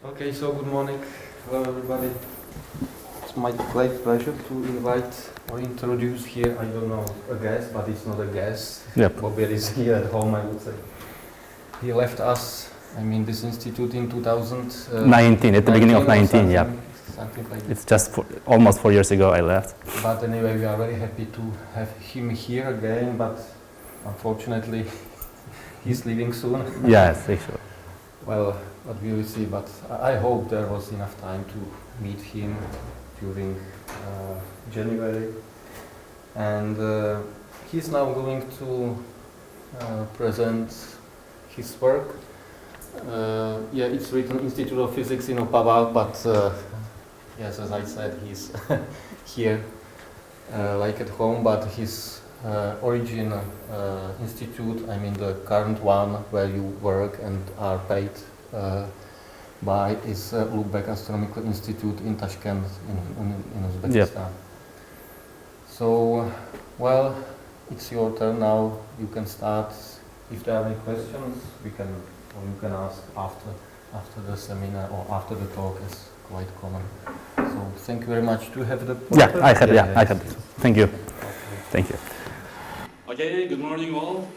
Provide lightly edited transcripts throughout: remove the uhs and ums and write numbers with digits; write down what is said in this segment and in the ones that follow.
Okay, so good morning. Hello everybody. It's my great pleasure to invite or introduce here, I don't know, a guest, but it's not a guest. Yep. Bobir is here at home, I would say. He left us, this institute in 2019, at the beginning of 19, yeah. Something like that. It's just almost 4 years ago I left. But anyway, we are very happy to have him here again, but unfortunately he's leaving soon. Yes, actually. Well, what we will see, but I hope there was enough time to meet him during January. And he's now going to present his work. It's written Institute of Physics in Opava, but yes, as I said, he's here like at home, but his origin institute, the current one where you work and are paid by, is Ulugh Astronomical Institute in Tashkent in Uzbekistan. Yep. So, well, it's your turn now. You can start. If there are any questions, you can ask after the seminar or after the talk. Is quite common. So, thank you very much. Do you have the poster? I have this. Thank you. Thank you. Okay, good morning all.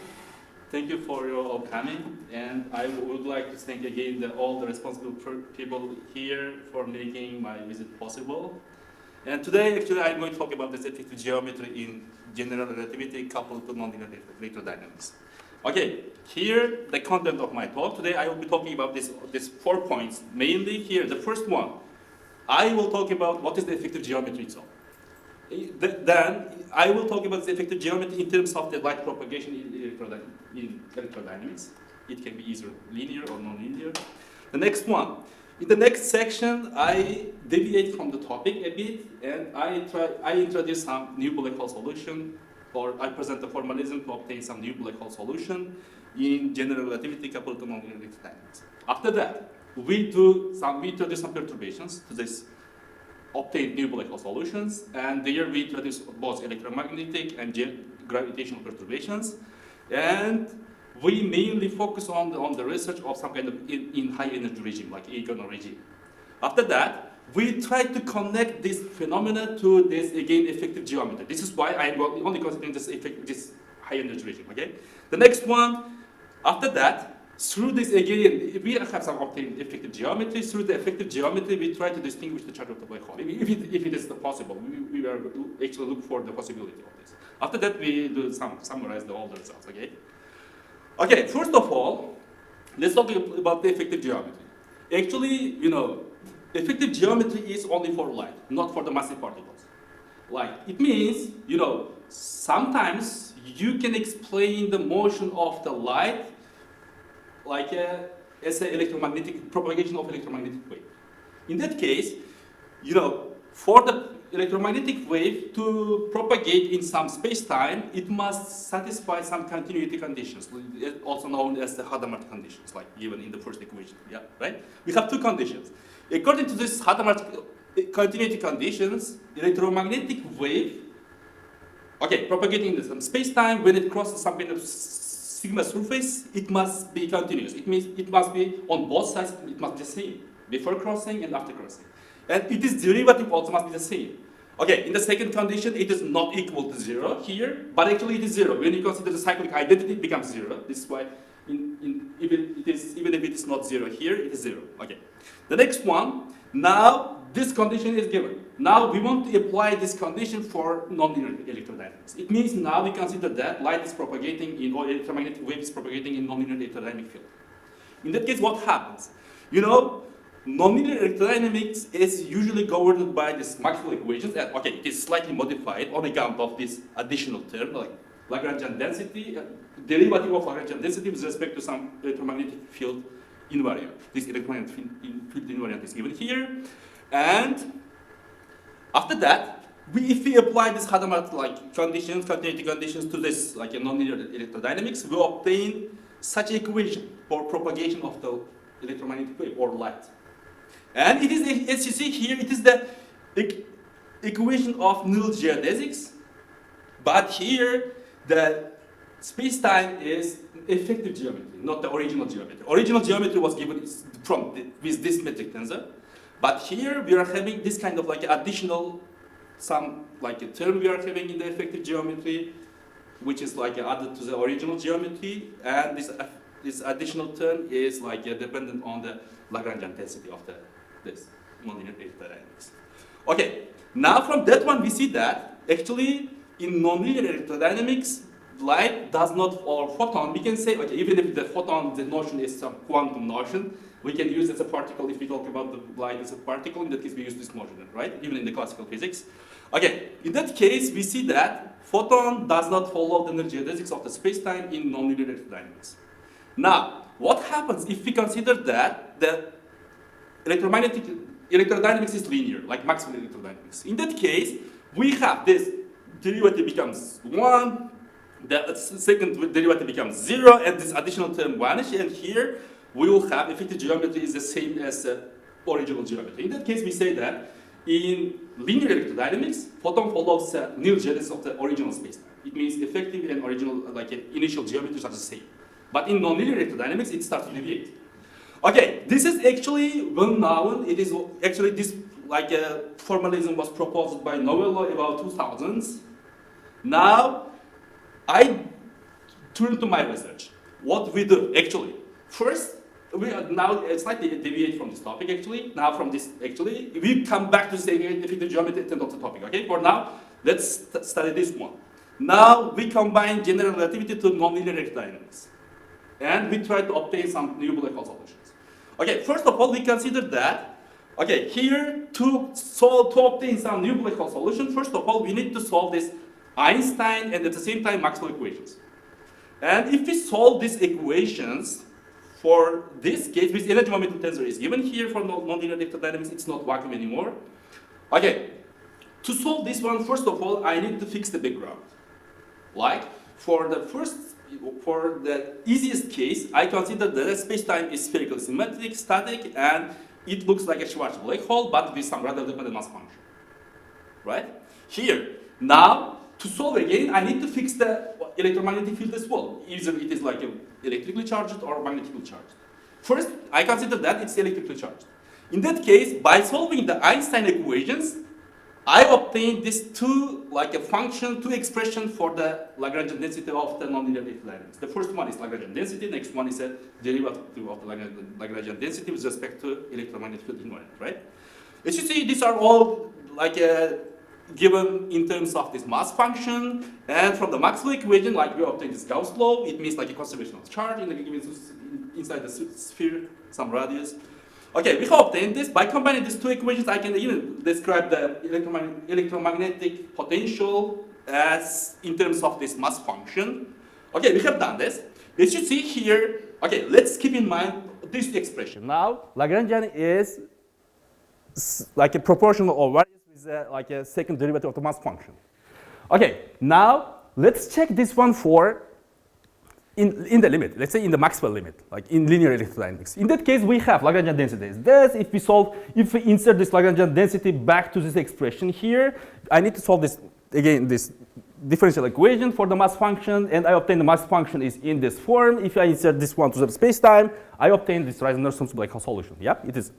Thank you for your all coming, and I would like to thank again all the responsible people here for making my visit possible. And today, actually, I'm going to talk about this effective geometry in general relativity coupled to nonlinear electrodynamics. Okay, here the content of my talk. Today I will be talking about these 4 points. Mainly here, the first one, I will talk about what is the effective geometry itself. Then I will talk about the effective geometry in terms of the light propagation in electrodynamics. It can be either linear or non-linear. The next one. In the next section, I deviate from the topic a bit, and I introduce some new black hole solution, or I present the formalism to obtain some new black hole solution in general relativity coupled to nonlinear electrodynamics. After that, we introduce some perturbations to this obtain new black hole solutions, and there we introduce both electromagnetic and gravitational perturbations, and we mainly focus on the research of some kind of in high energy regime, like agonal regime. After that, we try to connect this phenomena to this, again, effective geometry. This is why I am only considering this high energy regime, okay? The next one, after that, through this, again, we have some obtained effective geometry. Through the effective geometry, we try to distinguish the charge of the black hole. If it is possible, we are actually look for the possibility of this. After that, we do summarize all the results, okay? Okay, first of all, let's talk about the effective geometry. Actually, effective geometry is only for light, not for the massive particles. Like, it means, sometimes you can explain the motion of the light like as an electromagnetic propagation of electromagnetic wave. In that case, for the electromagnetic wave to propagate in some space-time, it must satisfy some continuity conditions, also known as the Hadamard conditions, like given in the first equation. Yeah, right? We have two conditions. According to this Hadamard continuity conditions, electromagnetic wave, propagating in some space-time, when it crosses some kind of sigma surface, it must be continuous. It means it must be on both sides, it must be the same, before crossing and after crossing. And its derivative also must be the same. Okay, in the second condition, it is not equal to 0 here, but actually it is 0. When you consider the cyclic identity, it becomes 0. This is why, even if it is not 0 here, it is 0. Okay. The next one, now this condition is given. Now we want to apply this condition for nonlinear electrodynamics. It means now we consider that light is propagating or electromagnetic wave is propagating in nonlinear electrodynamic field. In that case, what happens? Nonlinear electrodynamics is usually governed by this Maxwell equations. And, it is slightly modified on account of this additional term, like Lagrangian density, derivative of Lagrangian density with respect to some electromagnetic field invariant. This electromagnetic field invariant is given here. And after that, if we apply this Hadamard continuity conditions to this, like a nonlinear electrodynamics, we obtain such equation for propagation of the electromagnetic wave or light. And it is, as you see here, it is the equation of null geodesics, but here the space-time is effective geometry, not the original geometry. Original geometry was given with this metric tensor, but here we are having this kind of like additional, some like a term we are having in the effective geometry, which is like added to the original geometry, and this additional term is like dependent on the Lagrangian density of this nonlinear electrodynamics. Okay, now from that one we see that actually in nonlinear electrodynamics, light does not, or photon, we can say, okay, even if the photon, the notion is some quantum notion, we can use it as a particle if we talk about the light as a particle. In that case, we use this notion, right? Even in the classical physics. Okay, in that case, we see that photon does not follow the energy geodesics of the space-time in nonlinear electrodynamics. Now, what happens if we consider that the electrodynamics is linear, like Maxwell electrodynamics? In that case, we have this derivative becomes 1, the second derivative becomes 0, and this additional term vanishes, and here we will have effective geometry is the same as the original geometry. In that case, we say that in linear electrodynamics, photon follows the nil geodesics of the original spacetime. It means effective and original, like initial geometries are the same. But in nonlinear electrodynamics, it starts to deviate. Okay, this is actually well known. It is actually this like formalism was proposed by Novello about 2000s. Now, I turn to my research. What we do actually. First, we are now slightly deviate from this topic actually. Now from this actually, we come back to say effective geometry at the end of the topic. Okay, for now, let's study this one. Now we combine general relativity to nonlinear electrodynamics. And we try to obtain some new black hole solutions. Okay, first of all, we consider that, okay, here to obtain some new black hole solution, first of all, we need to solve this Einstein and at the same time Maxwell equations. And if we solve these equations, for this case, which energy momentum tensor is given here for nonlinear electrodynamics, it's not vacuum anymore. Okay, to solve this one, first of all, I need to fix the background. Like, for the easiest case, I consider that the space-time is spherically symmetric, static, and it looks like a Schwarz black hole, but with some rather dependent mass function. Right? Here, now, to solve again, I need to fix the electromagnetic field as well. Either it is like electrically charged or magnetically charged. First, I consider that it's electrically charged. In that case, by solving the Einstein equations, I obtained this two expression for the Lagrangian density of the nonlinear electrodynamics. The first one is Lagrangian density, next one is a derivative of the Lagrangian density with respect to electromagnetic field invariant, right? As you see, these are all like given in terms of this mass function, and from the Maxwell equation, like we obtain this Gauss law, it means like a conservation of charge in the given inside the sphere, some radius. Okay, we have obtained this. By combining these two equations, I can even describe the electromagnetic potential as in terms of this mass function. Okay, we have done this. As you see here, okay, let's keep in mind this expression. Now, Lagrangian is like a proportional or like a second derivative of the mass function. Okay, now let's check this one for in the limit. Let's say in the Maxwell limit, like in linear electrodynamics. In that case, we have Lagrangian densities. Thus, if we insert this Lagrangian density back to this expression here, I need to solve this again, this differential equation for the mass function, and I obtain the mass function is in this form. If I insert this one to the space-time, I obtain this Reisner-Summs black hole solution. Yep, it is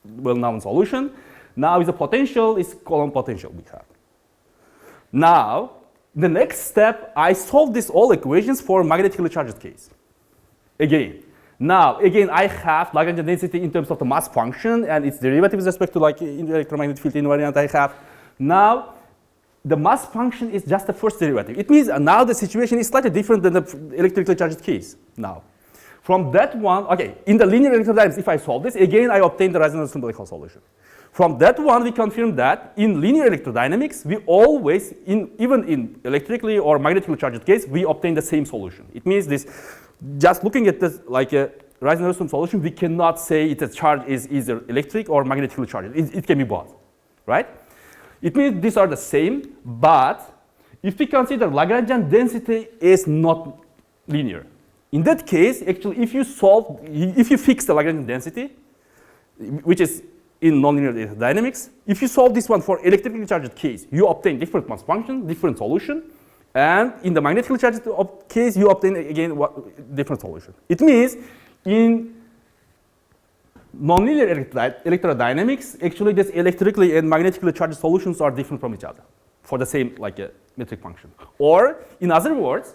well-known solution. Now the potential is Coulomb potential we have. Now, the next step, I solve these all equations for magnetically charged case. Again, I have Lagrangian density in terms of the mass function and its derivative with respect to like in the electromagnetic field invariant I have. Now, the mass function is just the first derivative. It means now the situation is slightly different than the electrically charged case. Now, from that one, okay, in the linear electrodynamics, if I solve this, again I obtain the Reisner-Summs black hole solution. From that one, we confirm that in linear electrodynamics, we always, even in electrically or magnetically charged case, we obtain the same solution. It means this, just looking at this like a Reisner-Summs solution, we cannot say its charge is either electric or magnetically charged. It can be both, right? It means these are the same, but if we consider Lagrangian density is not linear. In that case, actually, if you fix the Lagrangian density, which is in nonlinear dynamics, if you solve this one for electrically charged case, you obtain different mass function, different solution, And in the magnetically charged case, you obtain again different solution. It means in nonlinear electrodynamics, actually this electrically and magnetically charged solutions are different from each other for the same like a metric function. Or in other words,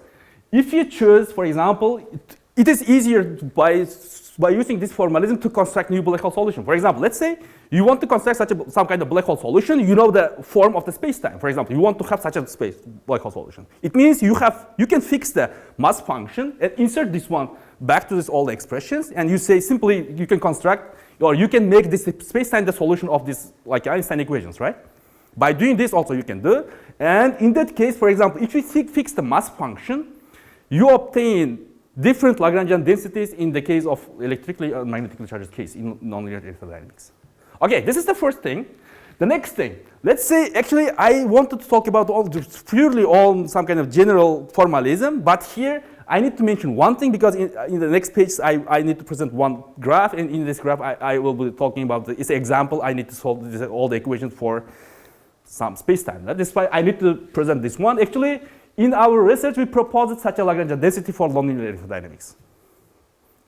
if you choose, for example, it is easier by using this formalism to construct new black hole solution. For example, let's say you want to construct some kind of black hole solution. You know the form of the space-time. For example, you want to have such a black hole solution. It means you can fix the mass function and insert this one back to all the expressions, and you say simply you can construct or you can make this space-time the solution of this like Einstein equations, right? By doing this also you can do. And in that case, for example, if you fix the mass function, you obtain different Lagrangian densities in the case of electrically or magnetically charged case in nonlinear electrodynamics. Okay, this is the first thing. The next thing, let's say actually I wanted to talk about purely all some kind of general formalism, but here I need to mention one thing because in the next page I need to present one graph, and in this graph I will be talking about it's an example. I need to solve all the equations for some space-time. That's why I need to present this one. Actually, in our research, we proposed such a Lagrangian density for nonlinear electrodynamics.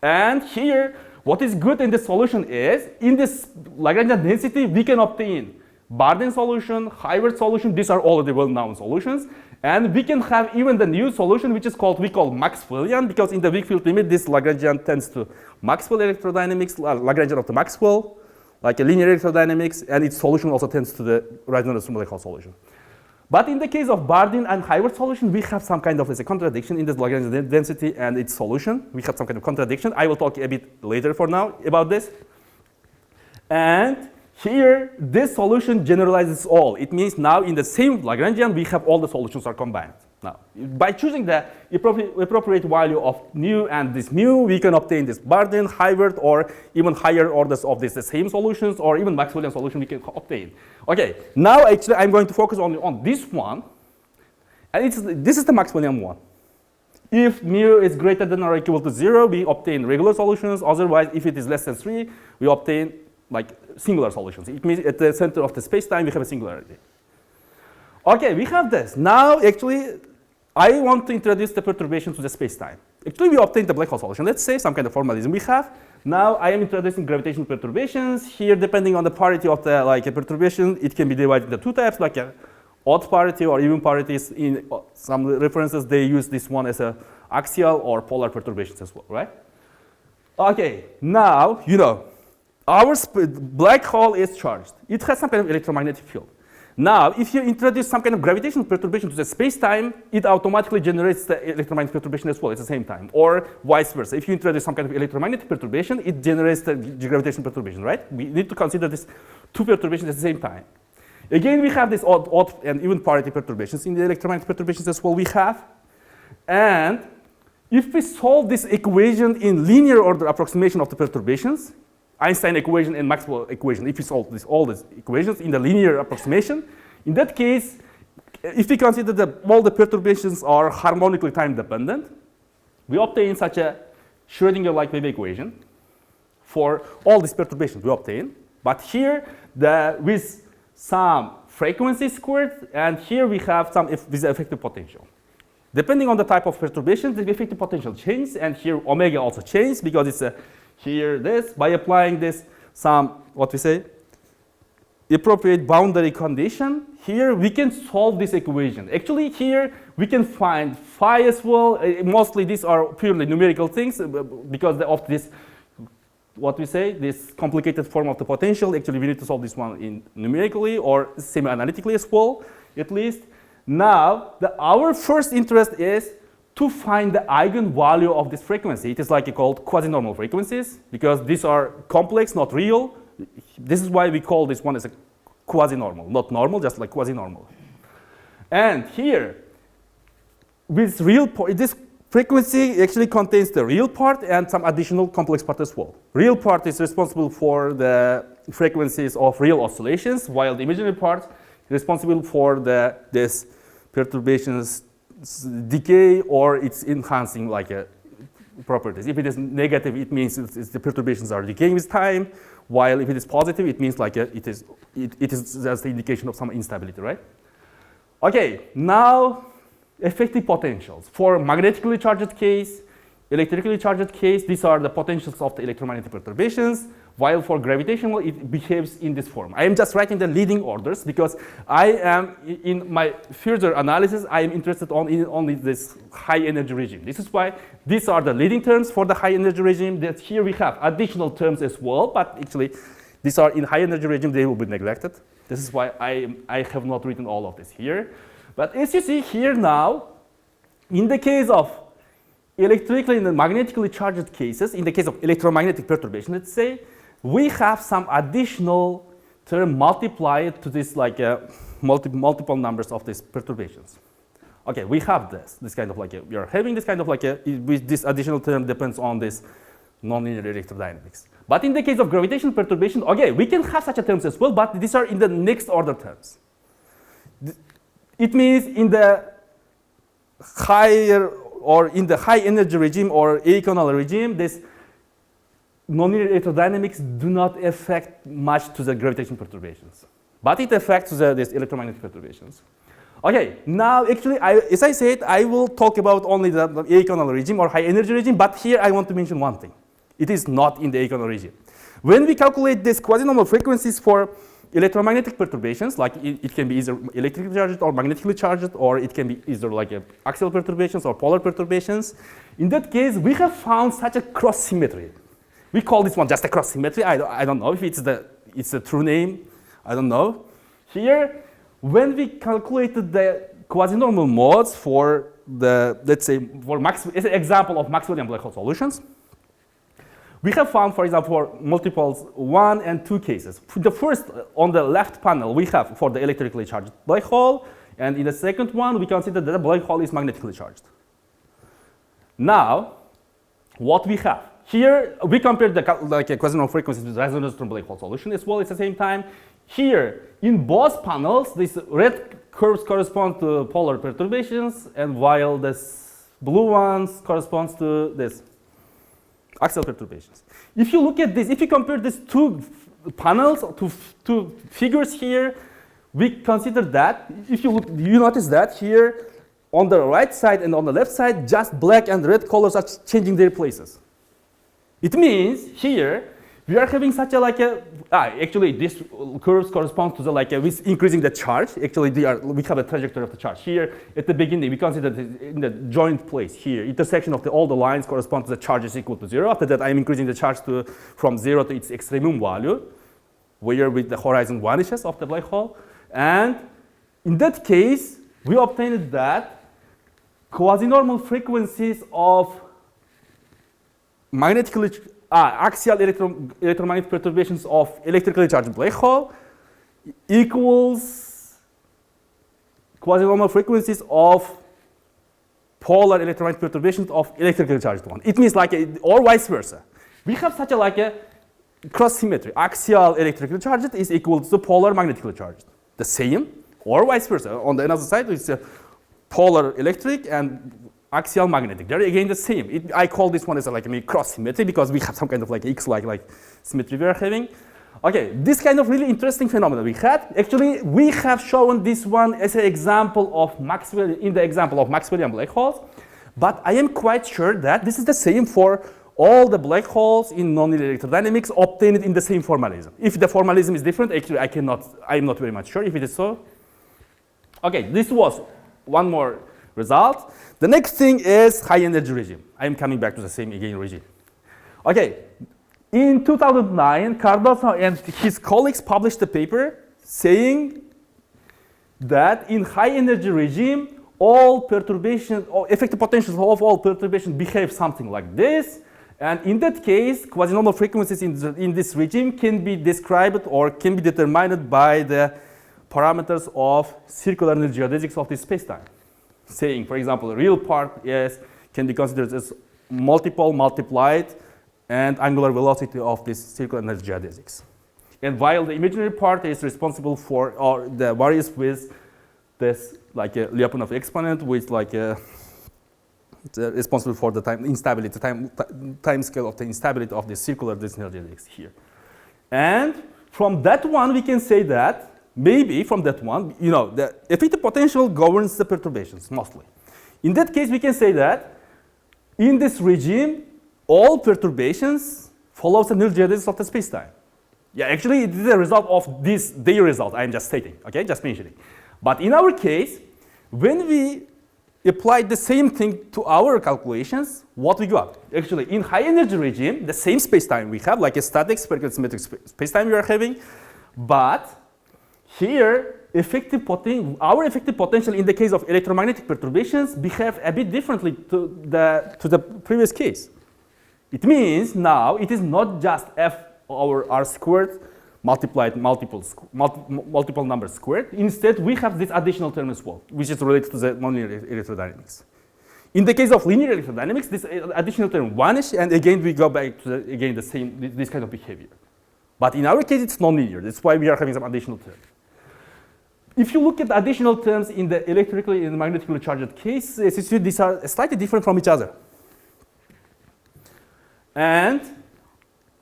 And here, what is good in this solution is, in this Lagrangian density, we can obtain Bardeen solution, Hayward solution. These are already well-known solutions. And we can have even the new solution, which is we call Maxwellian, because in the weak field limit, this Lagrangian tends to Maxwell electrodynamics, Lagrangian of the Maxwell, like a linear electrodynamics, and its solution also tends to the Reisner black hole solution. But in the case of Bardeen and Hayward solution, we have some kind of a contradiction in this Lagrangian density and its solution. We have some kind of contradiction. I will talk a bit later for now about this. And here, this solution generalizes all. It means now in the same Lagrangian, we have all the solutions are combined. Now, by choosing the appropriate value of mu and this mu, we can obtain this Bardeen, Hayward, or even higher orders of the same solutions, or even Maxwellian solution we can obtain. Okay, now actually I'm going to focus only on this one, and this is the Maxwellian one. If mu is greater than or equal to 0, we obtain regular solutions. Otherwise, if it is less than 3, we obtain like singular solutions. It means at the center of the space-time, we have a singularity. Okay, we have this. Now, actually, I want to introduce the perturbation to the space-time. Actually, we obtained the black hole solution. Let's say some kind of formalism we have. Now, I am introducing gravitational perturbations. Here, depending on the parity of the a perturbation, it can be divided into two types, like a odd parity or even parities. In some references, they use this one as a axial or polar perturbations as well, right? Okay, now, you know, our black hole is charged. It has some kind of electromagnetic field. Now, if you introduce some kind of gravitational perturbation to the space-time, it automatically generates the electromagnetic perturbation as well at the same time, or vice versa. If you introduce some kind of electromagnetic perturbation, it generates the gravitational perturbation, right? We need to consider these two perturbations at the same time. Again, we have these odd and even parity perturbations in the electromagnetic perturbations as well we have. And if we solve this equation in linear order approximation of the perturbations, Einstein equation and Maxwell equation, if we solve all these equations in the linear approximation, in that case, if we consider that all the perturbations are harmonically time dependent, we obtain such a Schrödinger-like wave equation for all these perturbations we obtain. But here, with some frequency squared, and here we have some with the effective potential. Depending on the type of perturbation, the effective potential changes, and here omega also changes because it's a here this, by applying this some, what we say, appropriate boundary condition, here we can solve this equation. Actually here we can find phi as well. Mostly these are purely numerical things because of this, what we say, this complicated form of the potential. Actually we need to solve this one numerically or semi-analytically as well, at least. Now, our first interest is to find the eigenvalue of this frequency. It is like called quasi-normal frequencies because these are complex, not real. This is why we call this one as a quasi-normal, not normal, just like quasi-normal. And here, with this frequency actually contains the real part and some additional complex part as well. Real part is responsible for the frequencies of real oscillations, while the imaginary part is responsible for this perturbations decay or it's enhancing properties. If it is negative, it means the perturbations are decaying with time, while if it is positive, it means it is just the indication of some instability, right? Okay, now effective potentials. For magnetically charged case, electrically charged case, these are the potentials of the electromagnetic perturbations, while for gravitational, it behaves in this form. I am just writing the leading orders because I am, in my further analysis, I am interested in only this high energy regime. This is why these are the leading terms for the high energy regime. That here we have additional terms as well, but actually, these are in high energy regime, they will be neglected. This is why I have not written all of this here. But as you see here now, in the case of electrically and magnetically charged cases, in the case of electromagnetic perturbation, let's say, we have some additional term multiplied to this like multiple numbers of these perturbations. Okay, we have this kind of like we are having this kind of like with this additional term depends on this nonlinear electrodynamics. But in the case of gravitational perturbation, okay, we can have such a terms as well, but these are in the next order terms. It means in the higher or in the high energy regime or aconal regime, this nonlinear electrodynamics do not affect much to the gravitational perturbations, but it affects these electromagnetic perturbations. Okay, now actually, as I said, I will talk about only the aconal regime or high energy regime, but here I want to mention one thing. It is not in the aconal regime. When we calculate these quasi-normal frequencies for electromagnetic perturbations, like it can be either electrically charged or magnetically charged, or it can be either like axial perturbations or polar perturbations. In that case, we have found such a cross symmetry. We call this one just a cross symmetry. I don't know if it's the true name. I don't know. Here, when we calculated the quasi-normal modes for the, let's say, as an example of Maxwellian black hole solutions, we have found, for example, for multiples 1 and 2 cases. The first, on the left panel, we have for the electrically charged black hole, and in the second one, we consider that the black hole is magnetically charged. Now, what we have here, we compared the quasi-normal frequencies with resonance from black hole solution as well at the same time. Here, in both panels, these red curves correspond to polar perturbations, and while this blue ones corresponds to this axial perturbations. If you look at this, if you compare these two panels to two figures here, we consider that, if you notice that here, on the right side and on the left side, just black and red colors are changing their places. It means here, we are having such a actually this curves correspond to the with increasing the charge. Actually, we have a trajectory of the charge here. At the beginning, we consider this in the joint place here. Intersection of all the lines correspond to the charge is equal to 0. After that, I am increasing the charge from 0 to its extremum value, where with the horizon vanishes of the black hole. And in that case, we obtained that quasi-normal frequencies of axial electromagnetic perturbations of electrically charged black hole equals quasi-normal frequencies of polar electromagnetic perturbations of electrically charged one. It means or vice versa. We have such a cross symmetry. Axial electrically charged is equal to polar magnetically charged. The same, or vice versa. On the other side, it's polar electric and axial magnetic. They're again the same. I call this one as a cross symmetry because we have some kind of X-like symmetry we are having. Okay, this kind of really interesting phenomenon we had. Actually, we have shown this one as an example of Maxwellian black holes. But I am quite sure that this is the same for all the black holes in nonlinear electrodynamics obtained in the same formalism. If the formalism is different, actually I'm not very much sure if it is so. Okay, this was one more result. The next thing is high energy regime. I am coming back to the same again regime. Okay, in 2009, Cardoso and his colleagues published a paper saying that in high energy regime, all perturbations or effective potentials of all perturbations behave something like this. And in that case, quasi-normal frequencies in this regime can be described or can be determined by the parameters of circular energy geodesics of this spacetime. Saying, for example, the real part can be considered as multiplied and angular velocity of this circular energy geodesics. And while the imaginary part is responsible for, or the varies with this Lyapunov exponent, which it's responsible for the time instability, time scale of the instability of the circular geodesics here. And from that one, we can say that maybe from that one, the effective potential governs the perturbations mostly. In that case, we can say that in this regime, all perturbations follows the null geodesics of the spacetime. Yeah, actually, it is a result of this their result. I'm just stating, okay, just mentioning. But in our case, when we apply the same thing to our calculations, what we got? Actually, in high energy regime, the same spacetime we have, like a static spherical symmetric spacetime we are having, but here, our effective potential in the case of electromagnetic perturbations behave a bit differently to the previous case. It means now it is not just f over r squared multiplied multiple numbers squared. Instead, we have this additional term as well, which is related to the nonlinear electrodynamics. In the case of linear electrodynamics, this additional term vanishes, and again we go back to the same this kind of behavior. But in our case, it's nonlinear. That's why we are having some additional term. If you look at the additional terms in the electrically and magnetically charged case, as you see, these are slightly different from each other. And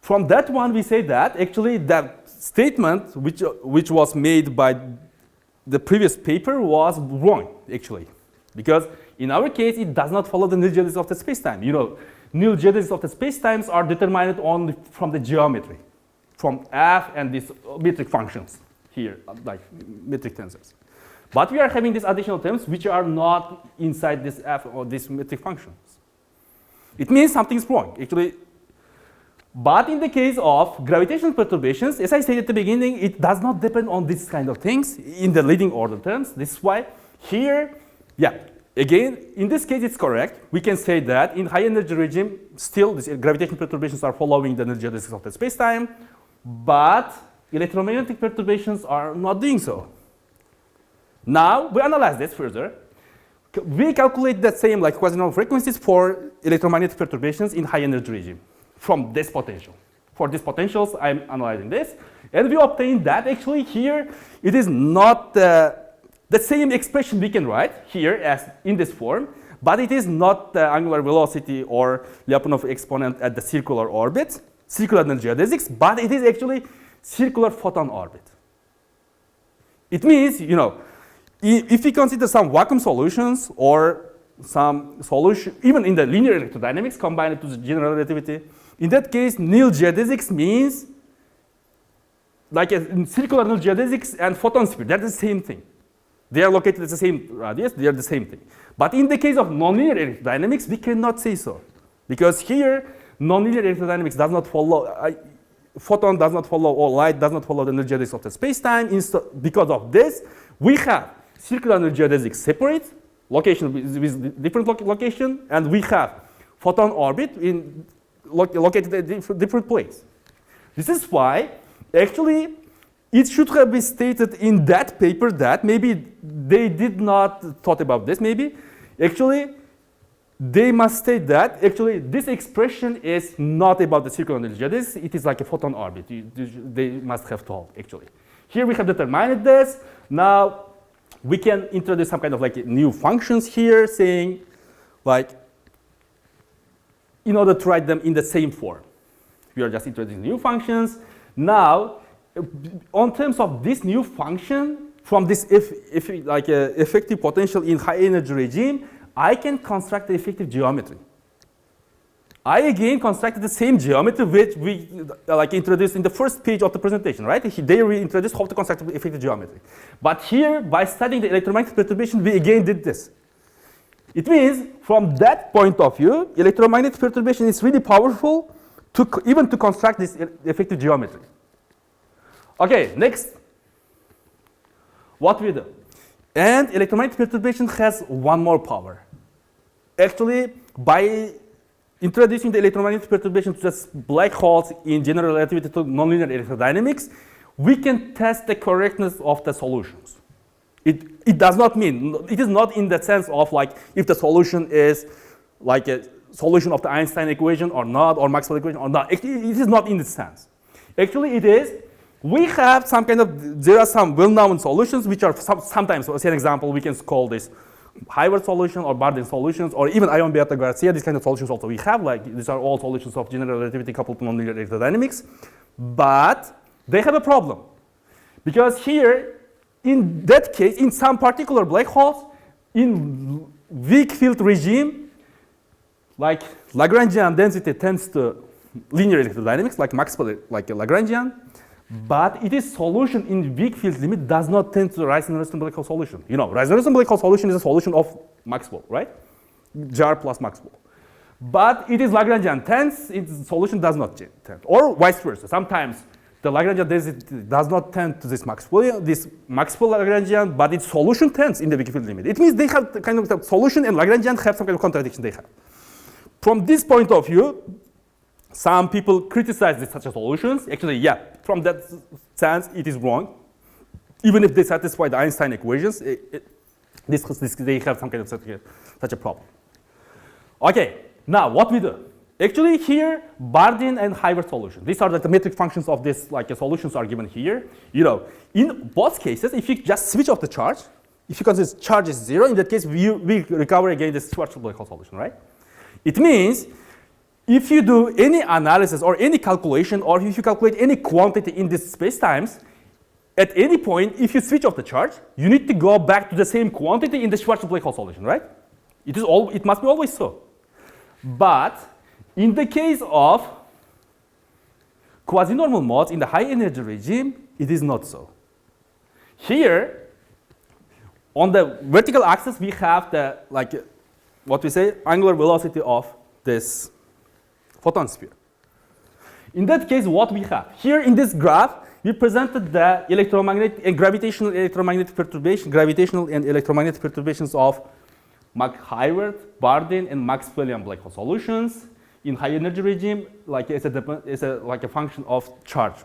from that one, we say that actually that statement which was made by the previous paper was wrong, actually. Because in our case, it does not follow the null geodesics of the spacetime. You know, null geodesics of the spacetimes are determined only from the geometry, from f and these metric functions here, like metric tensors. But we are having these additional terms which are not inside this f or these metric functions. It means something is wrong, actually. But in the case of gravitational perturbations, as I said at the beginning, it does not depend on these kind of things in the leading order terms. This is why here, yeah, again, in this case it's correct. We can say that in high energy regime, still these gravitational perturbations are following the null geodesics of the spacetime, but electromagnetic perturbations are not doing so. Now, we analyze this further. We calculate the same like quasi-normal frequencies for electromagnetic perturbations in high energy regime from this potential. For these potentials, I'm analyzing this. And we obtain that actually here, it is not the same expression we can write here as in this form, but it is not the angular velocity or Lyapunov exponent at the circular orbit, circular null geodesics, but it is actually circular photon orbit. It means, you know, if we consider some vacuum solutions or some solution, even in the linear electrodynamics combined to the general relativity, in that case, null geodesics means like a circular null geodesics and photon sphere, they're the same thing. They are located at the same radius, they are the same thing. But in the case of nonlinear electrodynamics, we cannot say so. Because here, nonlinear electrodynamics does not follow, photon does not follow, or light does not follow the null geodesics of the spacetime. Because of this, we have circular null geodesics separate, location with different location, and we have photon orbit located at different place. This is why, actually, it should have been stated in that paper that maybe they did not thought about this, maybe. Actually, they must state that, actually, this expression is not about the circular null geodesics, it is like a photon orbit. They must have told, actually. Here we have determined this. Now, we can introduce some kind of like new functions here, saying, like, in order to write them in the same form. We are just introducing new functions. Now, on terms of this new function, from this effective potential in high energy regime, I can construct the effective geometry. I again constructed the same geometry which we introduced in the first page of the presentation, right? There we introduced how to construct effective geometry. But here, by studying the electromagnetic perturbation, we again did this. It means, from that point of view, electromagnetic perturbation is really powerful even to construct this effective geometry. Okay, next. What we do? And electromagnetic perturbation has one more power. Actually, by introducing the electromagnetic perturbation to just black holes in general relativity to nonlinear electrodynamics, we can test the correctness of the solutions. It does not mean, it is not in the sense of like if the solution is like a solution of the Einstein equation or not, or Maxwell equation or not. It is not in this sense. Actually, it is, we have some kind of, there are some well-known solutions which are sometimes, as an example, we can call this Hayward solution or Bardeen solutions, or even Ion Beata Garcia, these kind of solutions also we have, like these are all solutions of general relativity coupled to nonlinear electrodynamics. But they have a problem. Because here, in that case, in some particular black holes, in weak field regime, like Lagrangian density tends to linear electrodynamics, like Maxwell, like a Lagrangian, but it is solution in weak field limit does not tend to Reisner-Rosen black hole solution. You know, Reisner-Rosen black hole solution is a solution of Maxwell, right? Jar plus Maxwell. But it is Lagrangian tends, its solution does not tend, or vice versa. Sometimes the Lagrangian density does not tend to this Maxwell Lagrangian, but its solution tends in the weak field limit. It means they have the kind of the solution and Lagrangian have some kind of contradiction they have. From this point of view, some people criticize this such a solutions. Actually, yeah, from that sense, it is wrong. Even if they satisfy the Einstein equations, they have some kind of such a problem. Okay, now what we do? Actually, here, Bardeen and Hayward solution. These are the metric functions of this, like solutions are given here. You know, in both cases, if you just switch off the charge, if you consider charge is 0, in that case, we recover again this Schwarzschild black hole solution, right? It means if you do any analysis or any calculation, or if you calculate any quantity in this space-times, at any point, if you switch off the charge, you need to go back to the same quantity in the Schwarzschild black hole solution, right? It must be always so. But in the case of quasi-normal modes in the high energy regime, it is not so. Here, on the vertical axis, we have the, like, what we say, angular velocity of this photon sphere. In that case, what we have? Here in this graph, we presented the electromagnetic and gravitational electromagnetic perturbations of Hayward, Bardeen, and Maxwellian black hole solutions in high energy regime, like as a function of charge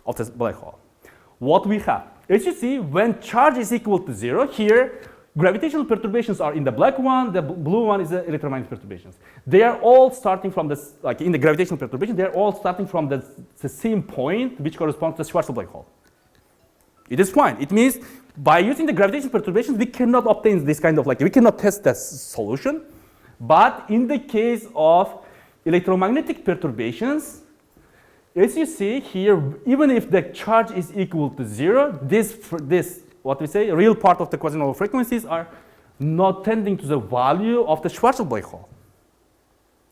of this black hole. What we have? As you see, when charge is equal to 0, here gravitational perturbations are in the black one, the blue one is the electromagnetic perturbations. They are all starting from this, like in the gravitational perturbation, they are all starting from the same point which corresponds to the Schwarzschild black hole. It is fine. It means by using the gravitational perturbations, we cannot obtain this kind of, like, we cannot test the solution. But in the case of electromagnetic perturbations, as you see here, even if the charge is equal to 0, this what we say, real part of the quasi-normal frequencies are not tending to the value of the Schwarzschild black hole.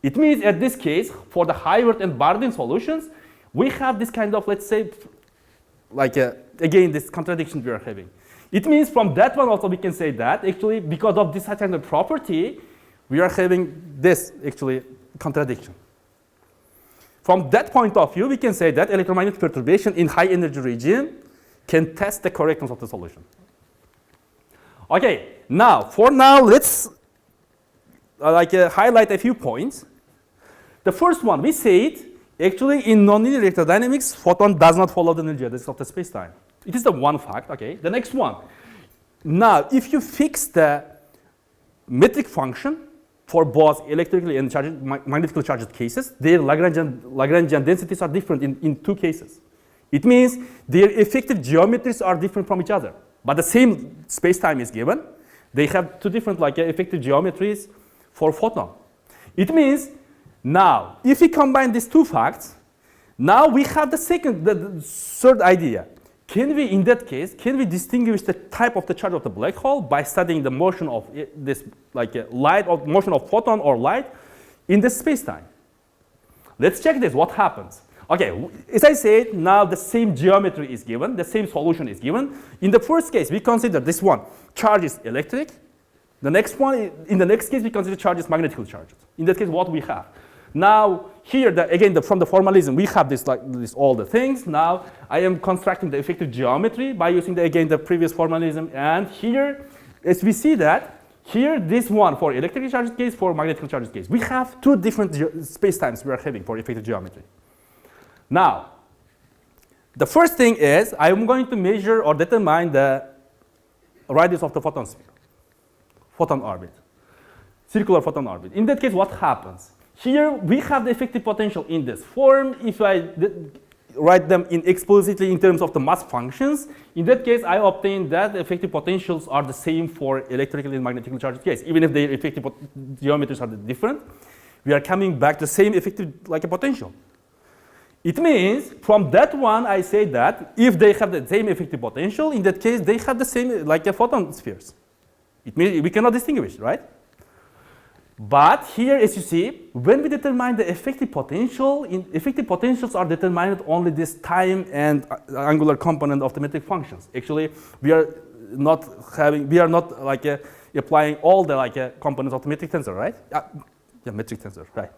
It means at this case, for the Hayward and Bardeen solutions, we have this kind of, let's say, like again, this contradiction we are having. It means from that one also we can say that actually because of this kind of property, we are having this actually contradiction. From that point of view, we can say that electromagnetic perturbation in high energy regime can test the correctness of the solution. Okay, now let's highlight a few points. The first one, we said actually in nonlinear electrodynamics, photon does not follow the energy density of the space-time. It is the one fact. Okay, the next one. Now, if you fix the metric function for both electrically and magnetically charged cases, their Lagrangian densities are different in two cases. It means their effective geometries are different from each other, but the same space-time is given. They have two different effective geometries for photon. It means now, if we combine these two facts, now we have the third idea. Can we, in that case, distinguish the type of the charge of the black hole by studying the motion of this, light, or motion of photon or light in the space-time? Let's check this. What happens? Okay, as I said, now the same geometry is given, the same solution is given. In the first case, we consider this one, charge is electric. The next one, in the next case, we consider charge is magnetically charged. In that case, what we have? Now, here, from the formalism, we have all the things. Now, I am constructing the effective geometry by using, the previous formalism. And here, as we see that, here, this one for electrically charged case, for magnetically charged case. We have two different space-times we are having for effective geometry. Now, the first thing is, I am going to measure or determine the radius of the photon sphere, photon orbit, circular photon orbit. In that case, what happens? Here, we have the effective potential in this form. If I write them explicitly in terms of the mass functions, in that case, I obtain that the effective potentials are the same for electrically and magnetically charged case. Even if their effective geometries are different, we are coming back to the same effective potential. It means from that one, I say that if they have the same effective potential, in that case, they have the same photon spheres. It means we cannot distinguish, right? But here, as you see, when we determine the effective potential, effective potentials are determined only this time and angular component of the metric functions. Actually, we are not applying all the components of the metric tensor, right? Yeah, metric tensor, right?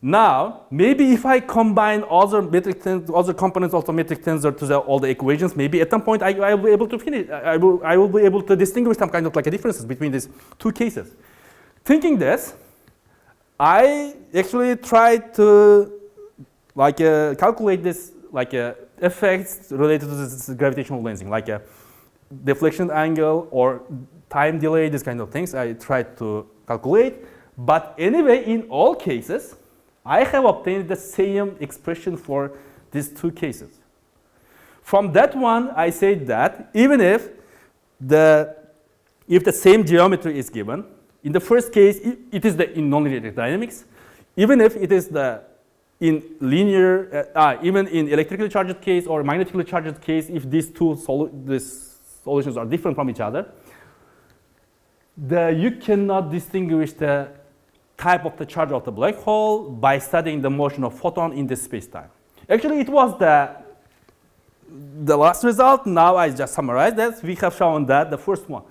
Now, maybe if I combine other components of the metric tensor to all the equations, maybe at some point I will be able to finish. I will be able to distinguish some kind of differences between these two cases. Thinking this, I actually tried to calculate this effects related to this gravitational lensing, like a deflection angle or time delay, these kind of things. I tried to calculate, but anyway, in all cases, I have obtained the same expression for these two cases. From that one, I say that even if the same geometry is given, in the first case, it is in nonlinear dynamics. Even if it is in linear, even in electrically charged case or magnetically charged case, if these two solutions are different from each other, you cannot distinguish the type of the charge of the black hole by studying the motion of photon in this space-time. Actually, it was the last result. Now I just summarize that. We have shown that the first one,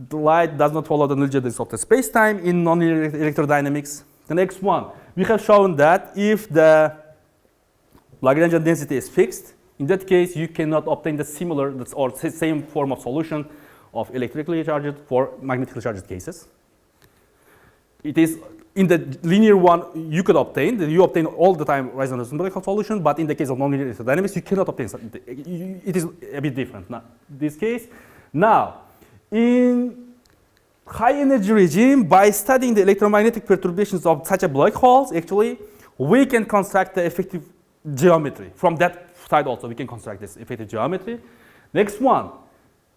the light does not follow the null density of the space-time in nonlinear electrodynamics. The next one, we have shown that if the Lagrangian density is fixed, in that case you cannot obtain the similar or same form of solution of electrically charged for magnetically charged cases. It is in the linear one you could obtain, you obtain all the time resonance numerical solution, but in the case of nonlinear electrodynamics you cannot obtain something. It is a bit different. Now, this case. Now, in high energy regime, by studying the electromagnetic perturbations of such a black holes, actually, we can construct the effective geometry. From that side also, we can construct this effective geometry. Next one.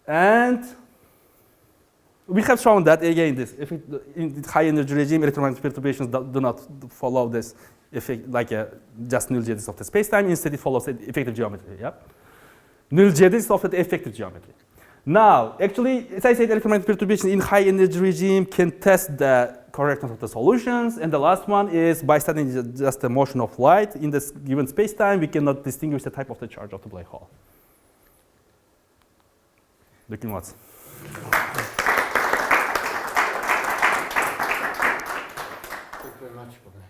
And we have shown that, again, in high energy regime, electromagnetic perturbations do not follow this effect like just null geodesics of the space-time. Instead, it follows the effective geometry. Yeah? Null geodesics of the effective geometry. Now, actually, as I said, electromagnetic perturbations in high energy regime can test the correctness of the solutions. And the last one is by studying just the motion of light in this given space-time, we cannot distinguish the type of the charge of the black hole. Looking what? Thank you very much, Bobir.